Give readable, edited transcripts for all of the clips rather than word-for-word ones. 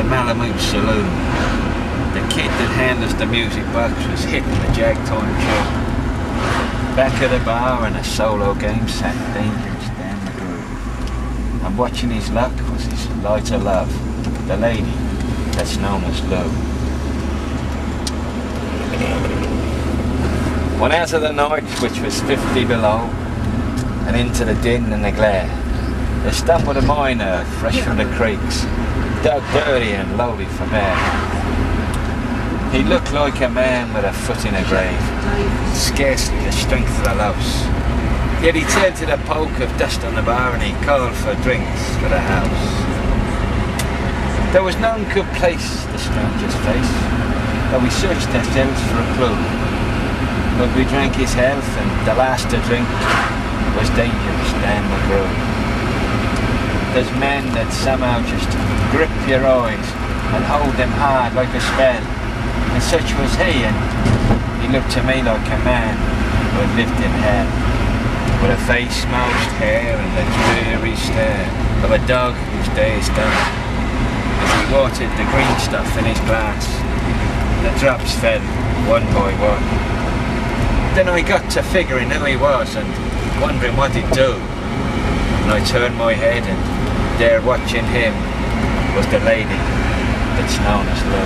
the Malamute Saloon. The kid that handles the music box was hitting the jag time tune. Back of the bar in a solo game sat Dangerous Dan Magrew. And watching his luck was his lighter love, the lady that's known as Lou. One out of the night, which was 50 below, and into the din and the glare, there stumbled a miner fresh from the creeks, dug dirty and lowly from air. He looked like a man with a foot in a grave, scarcely the strength of a louse. Yet he turned to the poke of dust on the bar and he called for drinks for the house. There was none could place the stranger's face, though we searched ourselves for a clue. But we drank his health, and the last to drink was Dangerous Dan Magrew. There's men that somehow just grip your eyes and hold them hard like a spell, and such was he, and he looked to me like a man who had lived in hell, with a face most hair and the dreary stare of a dog whose day is done. As he watered the green stuff in his glass, the drops fell one by one. Then I got to figuring who he was and wondering what he'd do. And I turned my head, and there watching him was the lady that's known as Lou.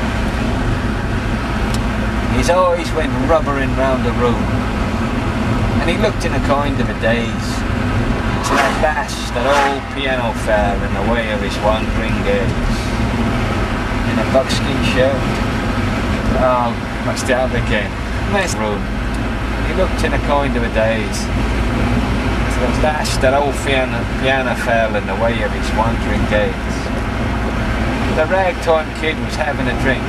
His eyes went rubbering round the room, and he looked in a kind of a daze, till at last that old piano fell in the way of his wandering gaze. In a buckskin shirt, oh, I start again, nice room. He looked in a kind of a daze, till at last that old piano fell in the way of his wandering gaze. The ragtime kid was having a drink.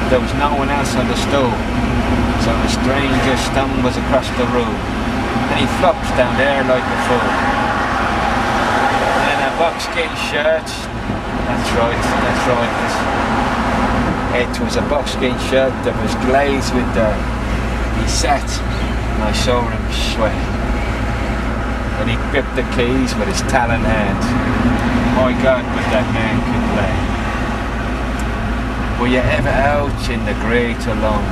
There was no one else on the stool, so the stranger stumbles across the room, and he flops down there like a fool. In a buckskin shirt, that's right. It was a buckskin shirt that was glazed with dirt. He sat, and I saw him sweat. And he gripped the keys with his talon hands. My God, but that man could play. Were you ever out in the great alone,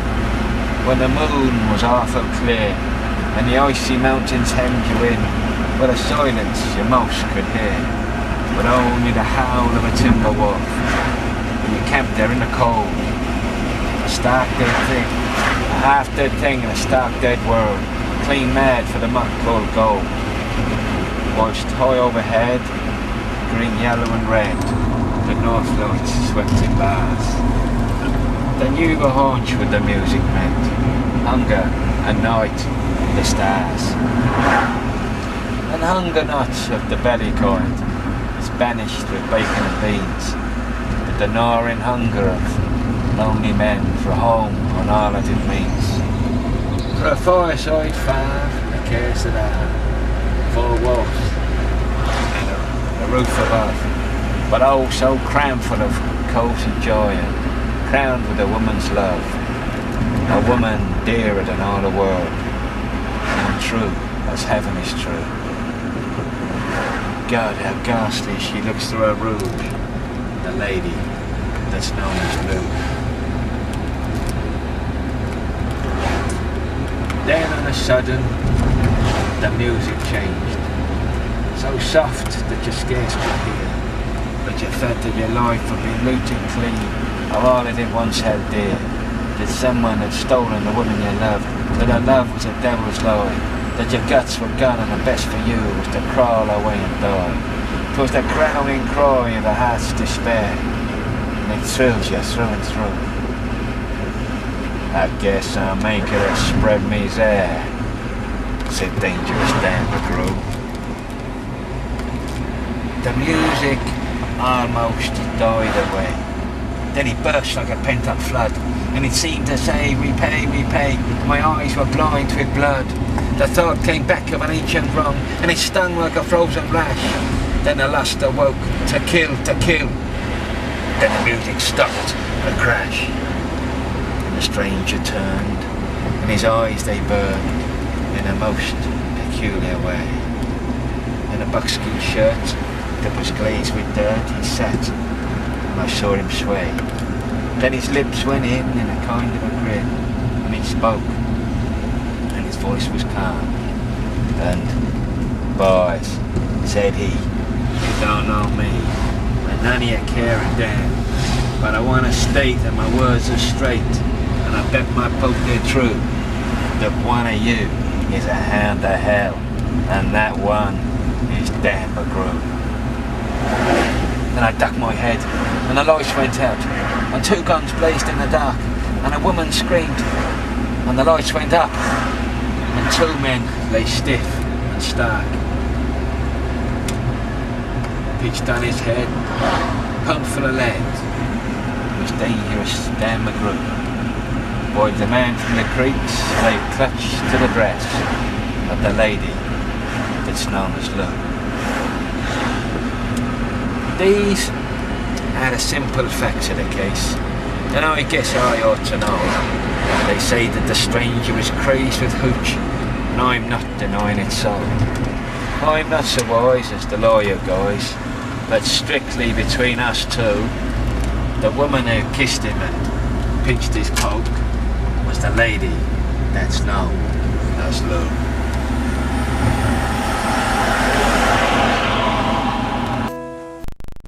when the moon was awful clear, and the icy mountains hemmed you in, with a silence you most could hear, with only the howl of a timber wolf, and you camped there in the cold, a stark dead thing, a half dead thing in a stark dead world, clean mad for the muck called gold, whilst high overhead, green, yellow and red, the north lights swept in bars. They knew the haunch what the music meant, hunger and night, the stars. And hunger not of the belly kind is banished with bacon and beans, but the gnawing hunger of lonely men for home and all that it means. For a fireside farm, a case of that, 4 walls and a roof above, but oh so crammed full of cosy joy, and crowned with a woman's love, a woman dearer than all the world, and true as heaven is true. God, how ghastly she looks through her rouge, the lady that's known as Lou. Then on a sudden, the music changed, so soft that you scarce could hear, but you felt that your life had been looted clean of all that it once held dear, that someone had stolen the woman you loved, that her love was a devil's lie, that your guts were gone and the best for you was to crawl away and die. 'Twas the crowning cry of a heart's despair, and it thrills you through and through. I guess I'll make it a spread me's air, said Dangerous Dan Magrew. The music almost died away. Then he burst like a pent-up flood, and it seemed to say, repay, repay. My eyes were blind with blood. The thought came back of an ancient wrong, and it stung like a frozen rash. Then the lust awoke, to kill, to kill. Then the music stopped, a crash. And the stranger turned, and his eyes they burned in a most peculiar way. In a buckskin shirt that was glazed with dirt, he sat, and I saw him sway. Then his lips went in a kind of a grin, and he spoke, and his voice was calm. And, boys, said he, you don't know me, and none of you care a damn, but I want to state that my words are straight, and I bet my boat they're true, that one of you is a hound of hell, and that one is Dan Magrew. Then I ducked my head, and the lights went out, and two guns blazed in the dark, and a woman screamed, and the lights went up, and two men lay stiff and stark. Pitched on his head, pumped full of lead, was dangerous Dan Magrew. Boy, the man from the creeks lay clutched to the breast of the lady that's known as Lou. These are the simple facts of the case, and I guess I ought to know. They say that the stranger was crazed with hooch, and I'm not denying it so. I'm not so wise as the lawyer guys, but strictly between us two, the woman who kissed him and pinched his coat was the lady that's known as Lou.